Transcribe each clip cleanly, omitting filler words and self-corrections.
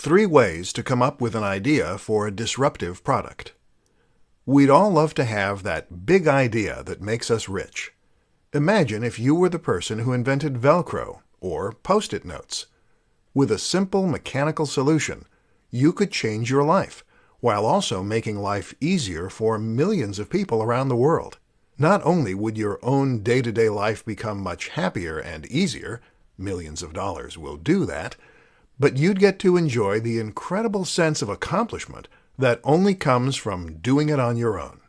3 ways to come up with an idea for a disruptive product. We'd all love to have that big idea that makes us rich. Imagine if you were the person who invented Velcro or Post-it notes. With a simple mechanical solution, you could change your life, while also making life easier for millions of people around the world. Not only would your own day-to-day life become much happier and easier, millions of dollars will do that, but you'd get to enjoy the incredible sense of accomplishment that only comes from doing it on your own.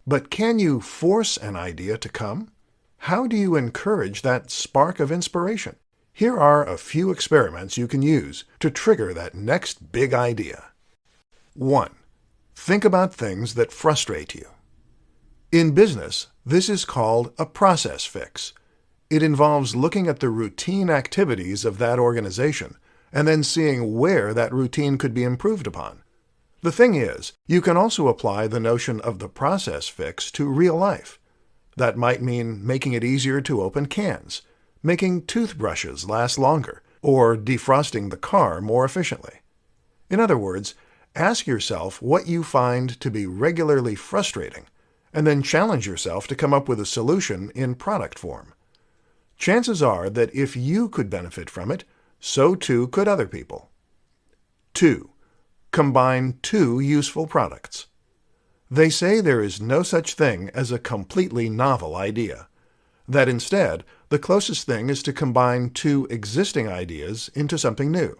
But can you force an idea to come? How do you encourage that spark of inspiration? Here are a few experiments you can use to trigger that next big idea. 1. Think about things that frustrate you. In business, this is called a process fix. It involves looking at the routine activities of that organization and then seeing where that routine could be improved upon. The thing is, you can also apply the notion of the process fix to real life. That might mean making it easier to open cans, making toothbrushes last longer, or defrosting the car more efficiently. In other words, ask yourself what you find to be regularly frustrating, and then challenge yourself to come up with a solution in product form. Chances are that if you could benefit from it, so too could other people. 2. Combine 2 useful products. They say there is no such thing as a completely novel idea. That instead, the closest thing is to combine 2 existing ideas into something new.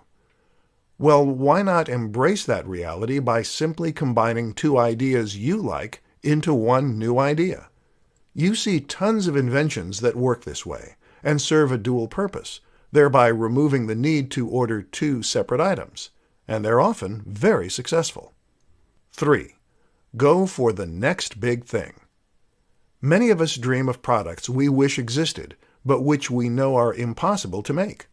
Well, why not embrace that reality by simply combining 2 ideas you like into one new idea? You see tons of inventions that work this way and serve a dual purpose, thereby removing the need to order 2 separate items, and they're often very successful. 3. Go for the next big thing. Many of us dream of products we wish existed, but which we know are impossible to make.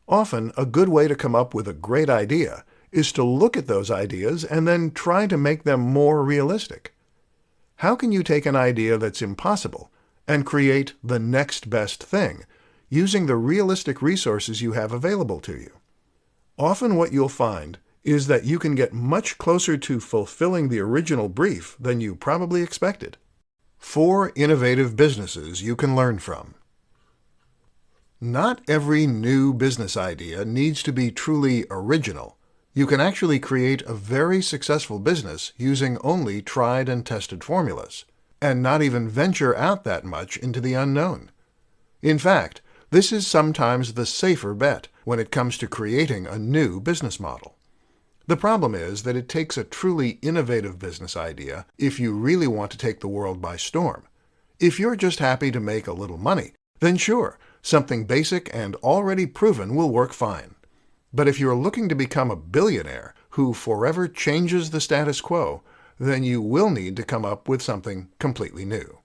Often, a good way to come up with a great idea is to look at those ideas and then try to make them more realistic. How can you take an idea that's impossible and create the next best thing using the realistic resources you have available to you? Often what you'll find is that you can get much closer to fulfilling the original brief than you probably expected. 4 innovative businesses you can learn from. Not every new business idea needs to be truly original. You can actually create a very successful business using only tried and tested formulas, and not even venture out that much into the unknown. In fact, this is sometimes the safer bet when it comes to creating a new business model. The problem is that it takes a truly innovative business idea if you really want to take the world by storm. If you're just happy to make a little money, then sure, something basic and already proven will work fine. But if you're looking to become a billionaire who forever changes the status quo, then you will need to come up with something completely new.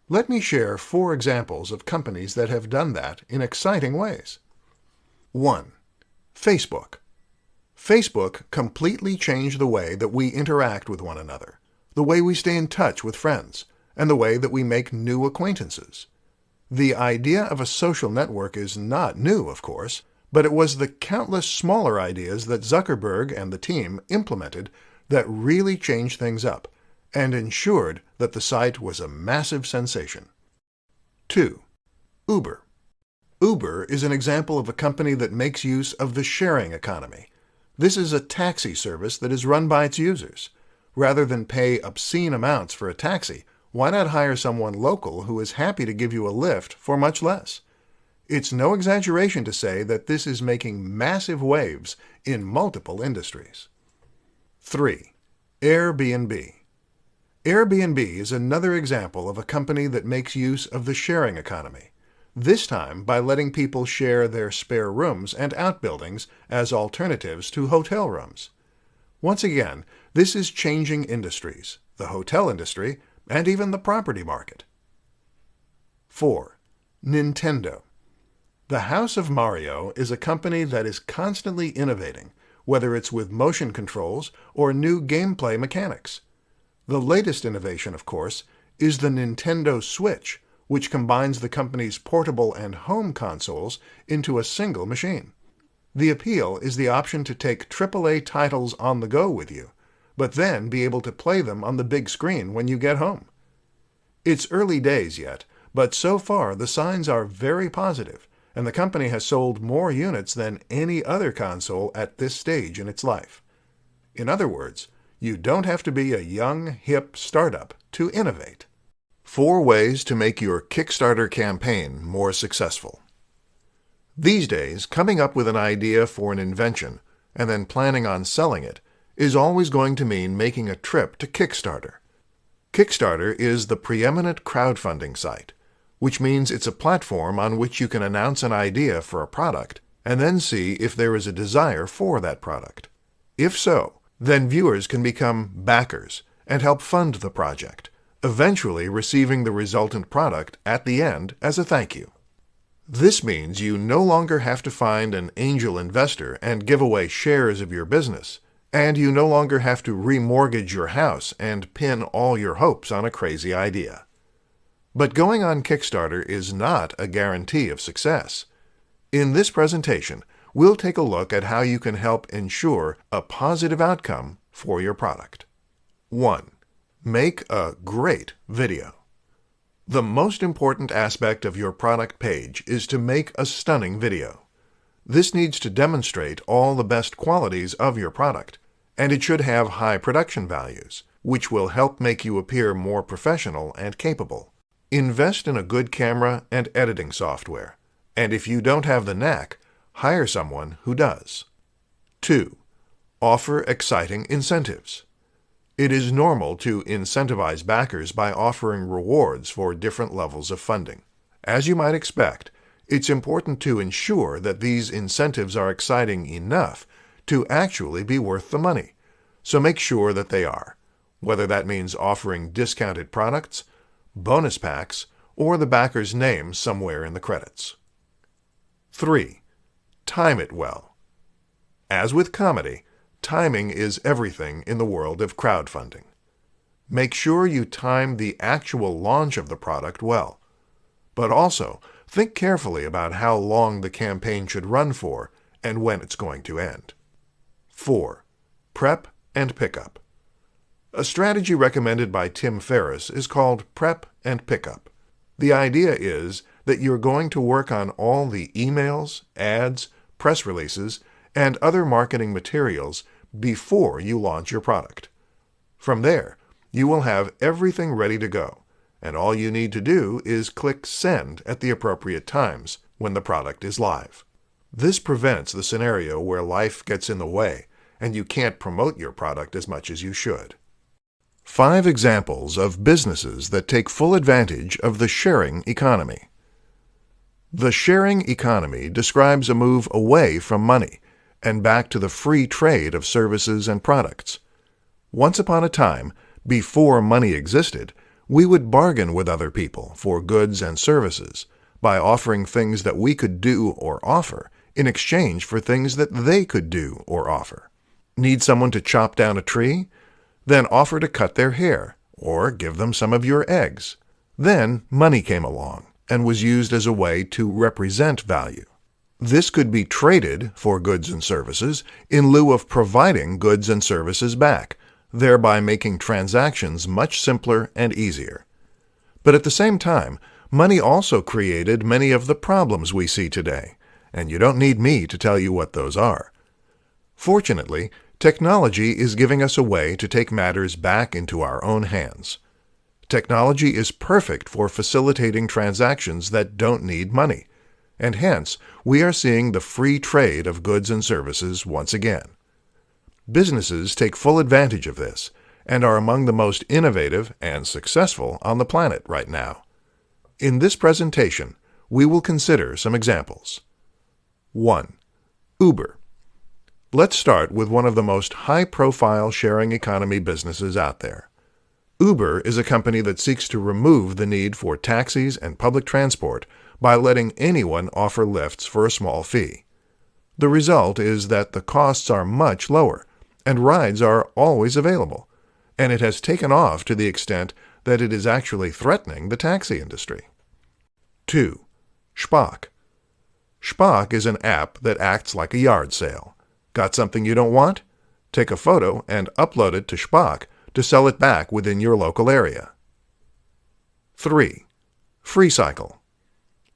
Let me share 4 examples of companies that have done that in exciting ways. 1. Facebook. Facebook completely changed the way that we interact with one another, the way we stay in touch with friends, and the way that we make new acquaintances. The idea of a social network is not new, of course, but it was the countless smaller ideas that Zuckerberg and the team implemented that really changed things up and ensured that the site was a massive sensation. 2. Uber. Uber is an example of a company that makes use of the sharing economy. This is a taxi service that is run by its users. Rather than pay obscene amounts for a taxi, why not hire someone local who is happy to give you a lift for much less? It's no exaggeration to say that this is making massive waves in multiple industries. 3. Airbnb. Airbnb is another example of a company that makes use of the sharing economy, this time by letting people share their spare rooms and outbuildings as alternatives to hotel rooms. Once again, this is changing industries, the hotel industry, and even the property market. 4. Nintendo. The House of Mario is a company that is constantly innovating, whether it's with motion controls or new gameplay mechanics. The latest innovation, of course, is the Nintendo Switch, which combines the company's portable and home consoles into a single machine. The appeal is the option to take AAA titles on the go with you, but then be able to play them on the big screen when you get home. It's early days yet, but so far the signs are very positive, and the company has sold more units than any other console at this stage in its life. In other words, you don't have to be a young, hip startup to innovate. 4 ways to make your Kickstarter campaign more successful. These days, coming up with an idea for an invention and then planning on selling it is always going to mean making a trip to Kickstarter. Kickstarter is the preeminent crowdfunding site, which means it's a platform on which you can announce an idea for a product and then see if there is a desire for that product. If so, then viewers can become backers and help fund the project, eventually receiving the resultant product at the end as a thank you. This means you no longer have to find an angel investor and give away shares of your business, and you no longer have to remortgage your house and pin all your hopes on a crazy idea. But going on Kickstarter is not a guarantee of success. In this presentation, we'll take a look at how you can help ensure a positive outcome for your product. 1. Make a great video. The most important aspect of your product page is to make a stunning video. This needs to demonstrate all the best qualities of your product, and it should have high production values, which will help make you appear more professional and capable. Invest in a good camera and editing software, and if you don't have the knack, hire someone who does. 2. Offer exciting incentives. It is normal to incentivize backers by offering rewards for different levels of funding. As you might expect, it's important to ensure that these incentives are exciting enough to actually be worth the money, so make sure that they are, whether that means offering discounted products, bonus packs, or the backer's name somewhere in the credits. 3. Time it well. As with comedy, timing is everything in the world of crowdfunding. Make sure you time the actual launch of the product well, but also think carefully about how long the campaign should run for and when it's going to end. 4. Prep and pickup. A strategy recommended by Tim Ferriss is called prep and pickup. The idea is that you're going to work on all the emails, ads, press releases, and other marketing materials before you launch your product. From there, you will have everything ready to go, and all you need to do is click Send at the appropriate times when the product is live. This prevents the scenario where life gets in the way and you can't promote your product as much as you should. 5 examples of businesses that take full advantage of the sharing economy. The sharing economy describes a move away from money and back to the free trade of services and products. Once upon a time, before money existed, we would bargain with other people for goods and services by offering things that we could do or offer in exchange for things that they could do or offer. Need someone to chop down a tree? Then offer to cut their hair or give them some of your eggs. Then money came along and was used as a way to represent value. This could be traded for goods and services in lieu of providing goods and services back, thereby making transactions much simpler and easier. But at the same time, money also created many of the problems we see today, and you don't need me to tell you what those are. Fortunately, technology is giving us a way to take matters back into our own hands. Technology is perfect for facilitating transactions that don't need money, and hence we are seeing the free trade of goods and services once again. Businesses take full advantage of this and are among the most innovative and successful on the planet right now. In this presentation, we will consider some examples. 1. Uber. Let's start with one of the most high-profile sharing economy businesses out there. Uber is a company that seeks to remove the need for taxis and public transport by letting anyone offer lifts for a small fee. The result is that the costs are much lower, and rides are always available, and it has taken off to the extent that it is actually threatening the taxi industry. 2. Spock. Shpock is an app that acts like a yard sale. Got something you don't want? Take a photo and upload it to Shpock to sell it back within your local area. 3. FreeCycle.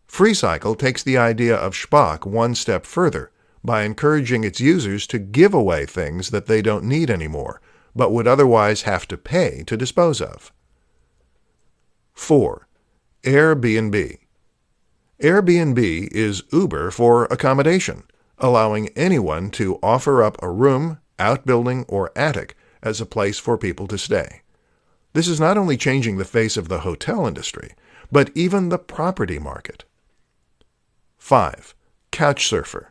FreeCycle takes the idea of Shpock one step further by encouraging its users to give away things that they don't need anymore, but would otherwise have to pay to dispose of. 4. Airbnb. Airbnb is Uber for accommodation, allowing anyone to offer up a room, outbuilding, or attic as a place for people to stay. This is not only changing the face of the hotel industry, but even the property market. 5. Couchsurfer.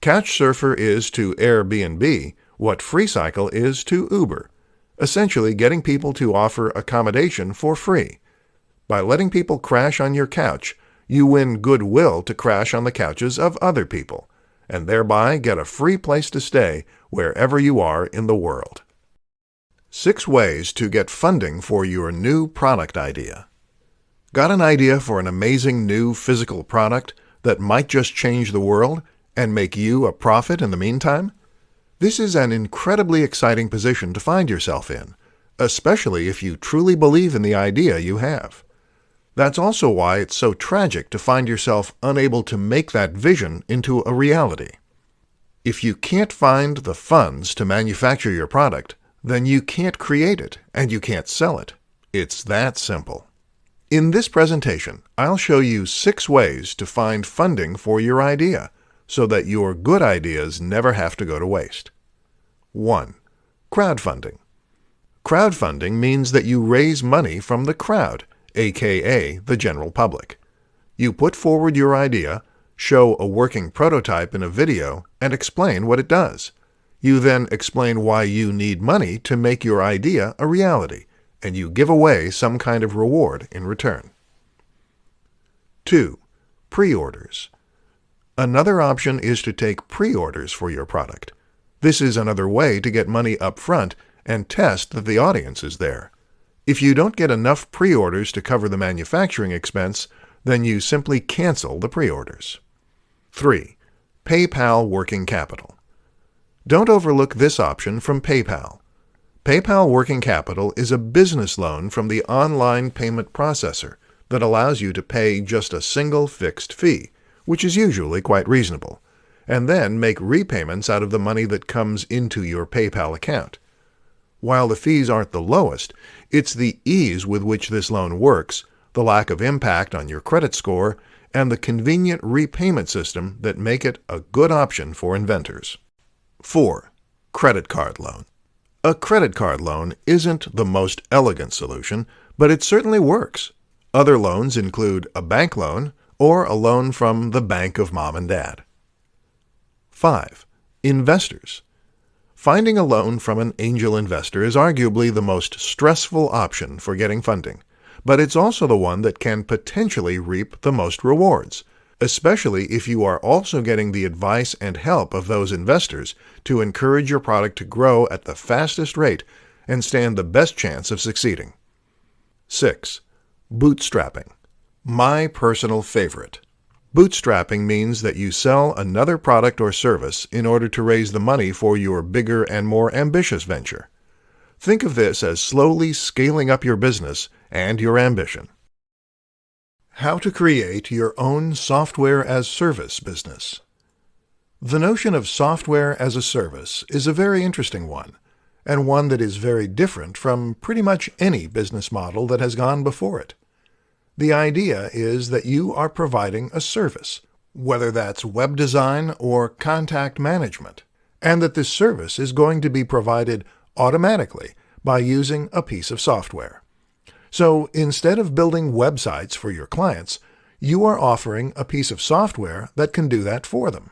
Couchsurfer is to Airbnb what FreeCycle is to Uber, essentially getting people to offer accommodation for free. By letting people crash on your couch, you win goodwill to crash on the couches of other people, and thereby get a free place to stay wherever you are in the world. 6 ways to get funding for your new product idea. Got an idea for an amazing new physical product that might just change the world and make you a profit in the meantime? This is an incredibly exciting position to find yourself in, especially if you truly believe in the idea you have. That's also why it's so tragic to find yourself unable to make that vision into a reality. If you can't find the funds to manufacture your product, then you can't create it and you can't sell it. It's that simple. In this presentation, I'll show you 6 ways to find funding for your idea so that your good ideas never have to go to waste. 1. Crowdfunding. Crowdfunding means that you raise money from the crowd, aka the general public. You put forward your idea, show a working prototype in a video, and explain what it does. You then explain why you need money to make your idea a reality, and you give away some kind of reward in return. 2. Pre-orders. Another option is to take pre-orders for your product. This is another way to get money up front and test that the audience is there. If you don't get enough pre-orders to cover the manufacturing expense, then you simply cancel the pre-orders. 3. PayPal Working Capital. Don't overlook this option from PayPal. PayPal Working Capital is a business loan from the online payment processor that allows you to pay just a single fixed fee, which is usually quite reasonable, and then make repayments out of the money that comes into your PayPal account. While the fees aren't the lowest, it's the ease with which this loan works, the lack of impact on your credit score, and the convenient repayment system that make it a good option for inventors. 4. Credit card loan. A credit card loan isn't the most elegant solution, but it certainly works. Other loans include a bank loan or a loan from the bank of mom and dad. 5. Investors. Finding a loan from an angel investor is arguably the most stressful option for getting funding, but it's also the one that can potentially reap the most rewards, especially if you are also getting the advice and help of those investors to encourage your product to grow at the fastest rate and stand the best chance of succeeding. 6. Bootstrapping. My personal favorite. Bootstrapping means that you sell another product or service in order to raise the money for your bigger and more ambitious venture. Think of this as slowly scaling up your business and your ambition. How to create your own software-as-service business. The notion of software as a service is a very interesting one, and one that is very different from pretty much any business model that has gone before it. The idea is that you are providing a service, whether that's web design or contact management, and that this service is going to be provided automatically by using a piece of software. So instead of building websites for your clients, you are offering a piece of software that can do that for them.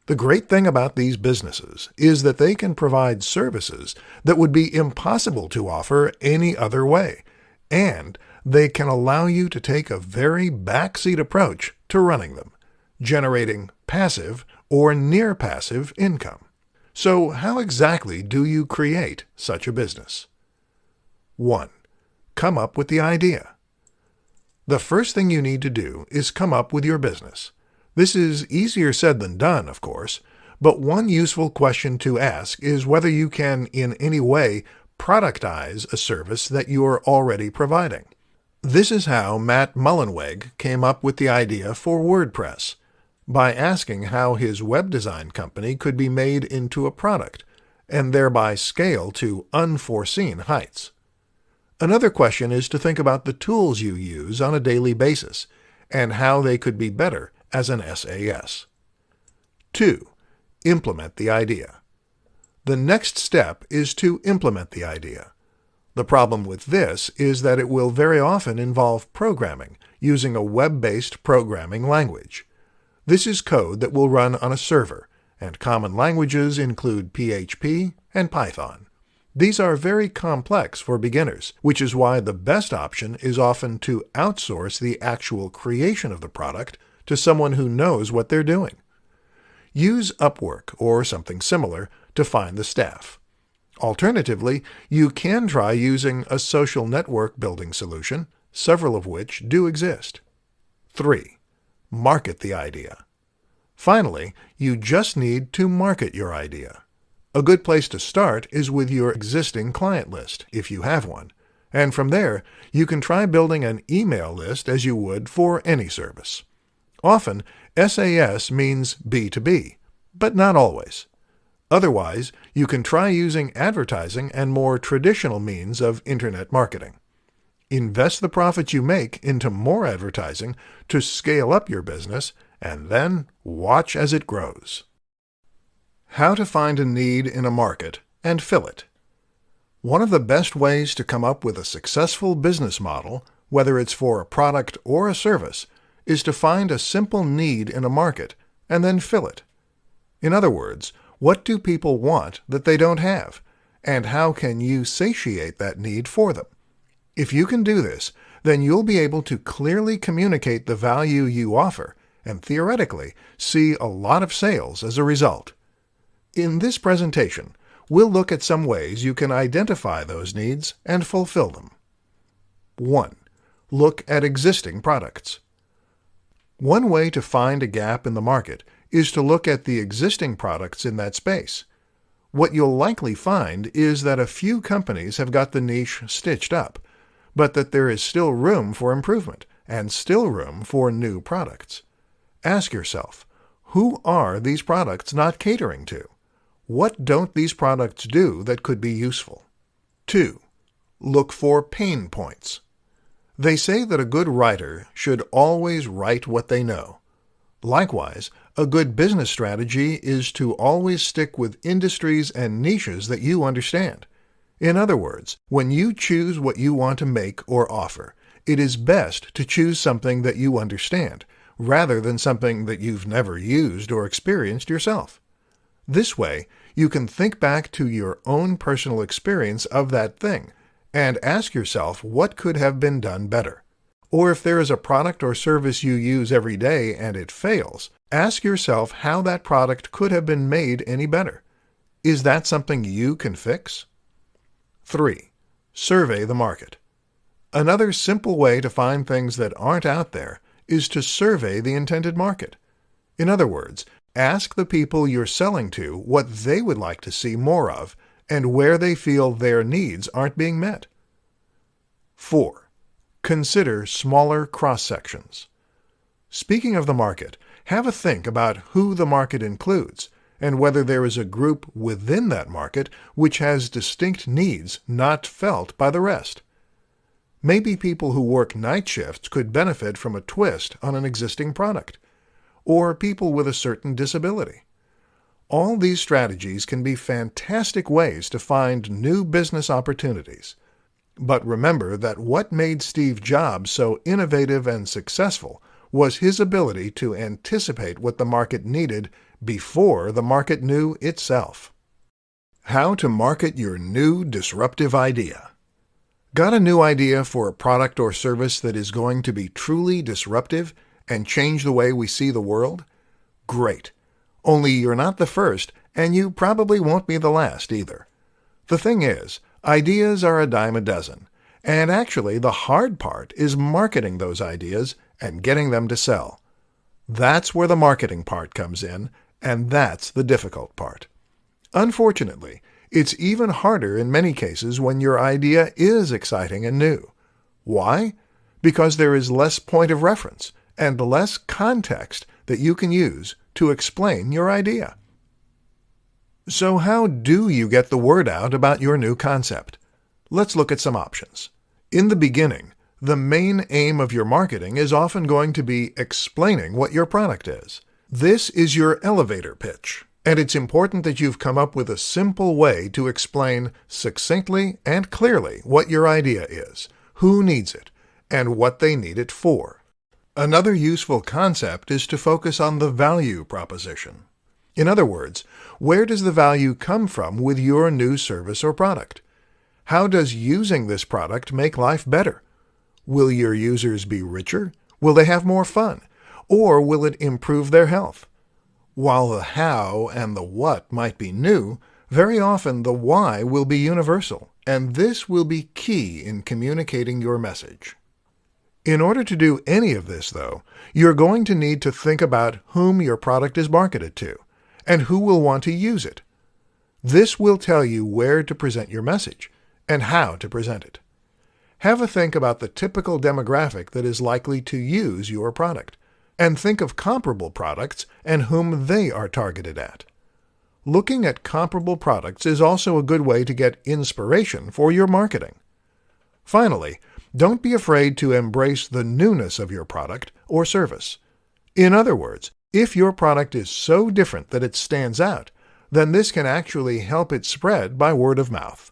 The great thing about these businesses is that they can provide services that would be impossible to offer any other way, and they can allow you to take a very backseat approach to running them, generating passive or near-passive income. So how exactly do you create such a business? 1. Come up with the idea. The first thing you need to do is come up with your business. This is easier said than done, of course, but one useful question to ask is whether you can in any way productize a service that you are already providing. This is how Matt Mullenweg came up with the idea for WordPress, by asking how his web design company could be made into a product, and thereby scale to unforeseen heights. Another question is to think about the tools you use on a daily basis, and how they could be better as an SAS. 2. Implement the idea. The next step is to implement the idea. The problem with this is that it will very often involve programming using a web-based programming language. This is code that will run on a server, and common languages include PHP and Python. These are very complex for beginners, which is why the best option is often to outsource the actual creation of the product to someone who knows what they're doing. Use Upwork or something similar to find the staff. Alternatively, you can try using a social network building solution, several of which do exist. 3. Market the idea. Finally, you just need to market your idea. A good place to start is with your existing client list, if you have one, and from there, you can try building an email list as you would for any service. Often, SAS means B2B, but not always. Otherwise, you can try using advertising and more traditional means of internet marketing. Invest the profits you make into more advertising to scale up your business, and then watch as it grows. How to find a need in a market and fill it. One of the best ways to come up with a successful business model, whether it's for a product or a service, is to find a simple need in a market and then fill it. In other words, what do people want that they don't have, and how can you satiate that need for them? If you can do this, then you'll be able to clearly communicate the value you offer and theoretically see a lot of sales as a result. In this presentation, we'll look at some ways you can identify those needs and fulfill them. 1. Look at existing products. One way to find a gap in the market is to look at the existing products in that space. What you'll likely find is that a few companies have got the niche stitched up, but that there is still room for improvement and still room for new products. Ask yourself, who are these products not catering to? What don't these products do that could be useful? 2. Look for pain points. They say that a good writer should always write what they know. Likewise, a good business strategy is to always stick with industries and niches that you understand. In other words, when you choose what you want to make or offer, it is best to choose something that you understand, rather than something that you've never used or experienced yourself. This way, you can think back to your own personal experience of that thing and ask yourself what could have been done better. Or if there is a product or service you use every day and it fails, ask yourself how that product could have been made any better. Is that something you can fix? 3. Survey the market. Another simple way to find things that aren't out there is to survey the intended market. In other words, ask the people you're selling to what they would like to see more of and where they feel their needs aren't being met. 4. Consider smaller cross-sections. Speaking of the market, have a think about who the market includes and whether there is a group within that market which has distinct needs not felt by the rest. Maybe people who work night shifts could benefit from a twist on an existing product, or people with a certain disability. All these strategies can be fantastic ways to find new business opportunities. But remember that what made Steve Jobs so innovative and successful was his ability to anticipate what the market needed before the market knew itself. How to market your new disruptive idea. Got a new idea for a product or service that is going to be truly disruptive and change the way we see the world? Great. Only you're not the first, and you probably won't be the last either. The thing is, ideas are a dime a dozen, and actually the hard part is marketing those ideas and getting them to sell. That's where the marketing part comes in, and that's the difficult part. Unfortunately, it's even harder in many cases when your idea is exciting and new. Why? Because there is less point of reference and less context that you can use to explain your idea. So how do you get the word out about your new concept? Let's look at some options. In the beginning, the main aim of your marketing is often going to be explaining what your product is. This is your elevator pitch, and it's important that you've come up with a simple way to explain succinctly and clearly what your idea is, who needs it, and what they need it for. Another useful concept is to focus on the value proposition. In other words, where does the value come from with your new service or product? How does using this product make life better? Will your users be richer? Will they have more fun? Or will it improve their health? While the how and the what might be new, very often the why will be universal, and this will be key in communicating your message. In order to do any of this, though, you're going to need to think about whom your product is marketed to, and who will want to use it. This will tell you where to present your message, and how to present it. Have a think about the typical demographic that is likely to use your product, and think of comparable products and whom they are targeted at. Looking at comparable products is also a good way to get inspiration for your marketing. Finally, don't be afraid to embrace the newness of your product or service. In other words, if your product is so different that it stands out, then this can actually help it spread by word of mouth.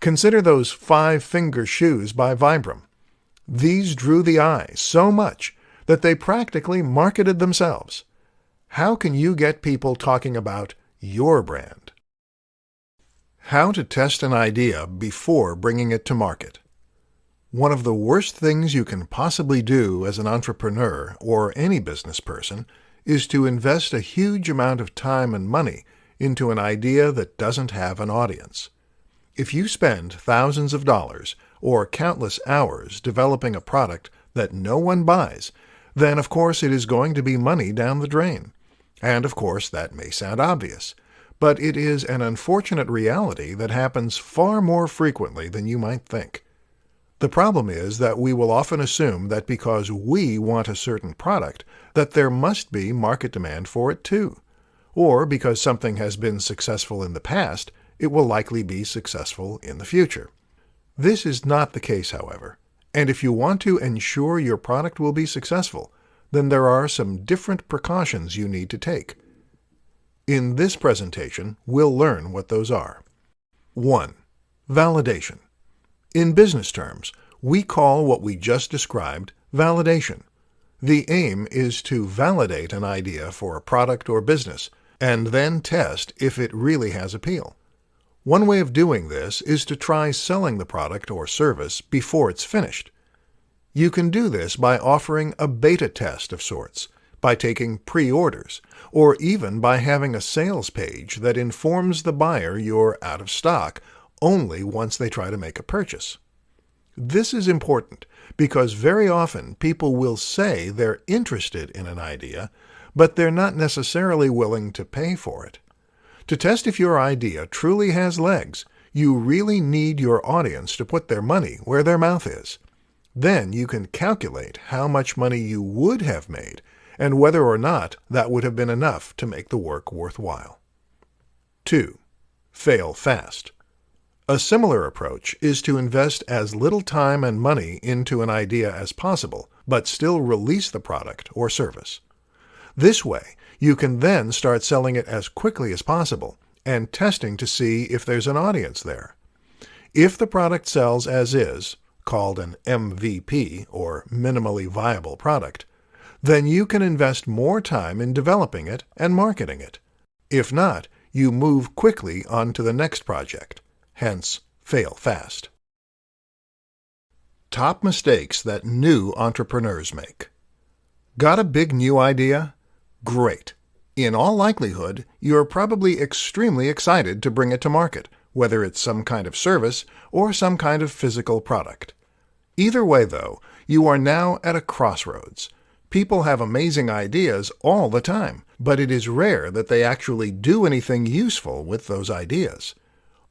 Consider those 5-finger shoes by Vibram. These drew the eye so much that they practically marketed themselves. How can you get people talking about your brand? How to test an idea before bringing it to market. One of the worst things you can possibly do as an entrepreneur or any business person is to invest a huge amount of time and money into an idea that doesn't have an audience. If you spend thousands of dollars or countless hours developing a product that no one buys, then of course it is going to be money down the drain. And of course that may sound obvious, but it is an unfortunate reality that happens far more frequently than you might think. The problem is that we will often assume that because we want a certain product, that there must be market demand for it too. Or because something has been successful in the past, it will likely be successful in the future. This is not the case, however, and if you want to ensure your product will be successful, then there are some different precautions you need to take. In this presentation, we'll learn what those are. 1. Validation. In business terms, we call what we just described validation. The aim is to validate an idea for a product or business, and then test if it really has appeal. One way of doing this is to try selling the product or service before it's finished. You can do this by offering a beta test of sorts, by taking pre-orders, or even by having a sales page that informs the buyer you're out of stock only once they try to make a purchase. This is important because very often people will say they're interested in an idea, but they're not necessarily willing to pay for it. To test if your idea truly has legs, you really need your audience to put their money where their mouth is. Then you can calculate how much money you would have made and whether or not that would have been enough to make the work worthwhile. 2. Fail fast. A similar approach is to invest as little time and money into an idea as possible, but still release the product or service. This way, you can then start selling it as quickly as possible and testing to see if there's an audience there. If the product sells as is, called an MVP or minimally viable product, then you can invest more time in developing it and marketing it. If not, you move quickly on to the next project. Hence, fail fast. Top mistakes that new entrepreneurs make. Got a big new idea? Great. In all likelihood, you're probably extremely excited to bring it to market, whether it's some kind of service or some kind of physical product. Either way, though, you are now at a crossroads. People have amazing ideas all the time, but it is rare that they actually do anything useful with those ideas.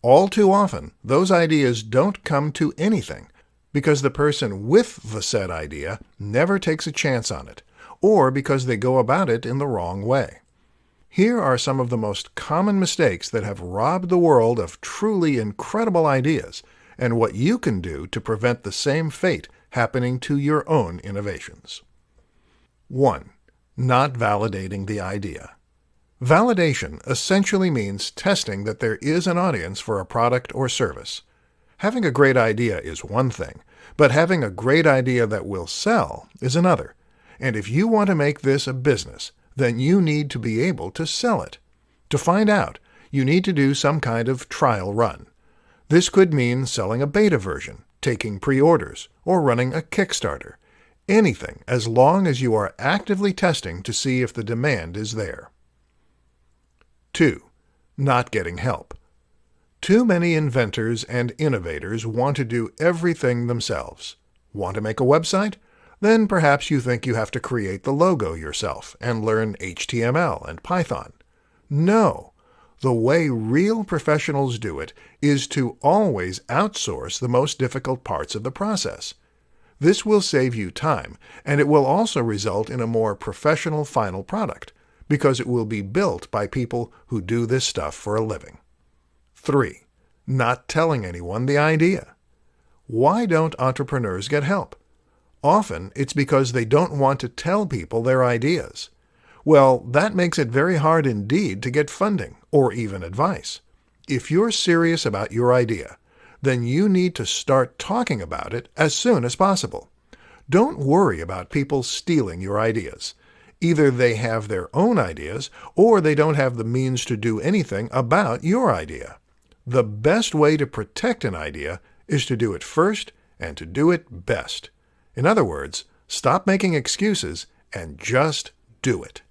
All too often, those ideas don't come to anything because the person with the said idea never takes a chance on it, or because they go about it in the wrong way. Here are some of the most common mistakes that have robbed the world of truly incredible ideas, and what you can do to prevent the same fate happening to your own innovations. 1. Not validating the idea. Validation essentially means testing that there is an audience for a product or service. Having a great idea is one thing, but having a great idea that will sell is another. And if you want to make this a business, then you need to be able to sell it. To find out, you need to do some kind of trial run. This could mean selling a beta version, taking pre-orders, or running a Kickstarter. Anything, as long as you are actively testing to see if the demand is there. 2. Not getting help. Too many inventors and innovators want to do everything themselves. Want to make a website? Then perhaps you think you have to create the logo yourself and learn HTML and Python. No. The way real professionals do it is to always outsource the most difficult parts of the process. This will save you time, and it will also result in a more professional final product, because it will be built by people who do this stuff for a living. 3. Not telling anyone the idea. Why don't entrepreneurs get help? Often it's because they don't want to tell people their ideas. Well, that makes it very hard indeed to get funding or even advice. If you're serious about your idea, then you need to start talking about it as soon as possible. Don't worry about people stealing your ideas. Either they have their own ideas, or they don't have the means to do anything about your idea. The best way to protect an idea is to do it first and to do it best. In other words, stop making excuses and just do it.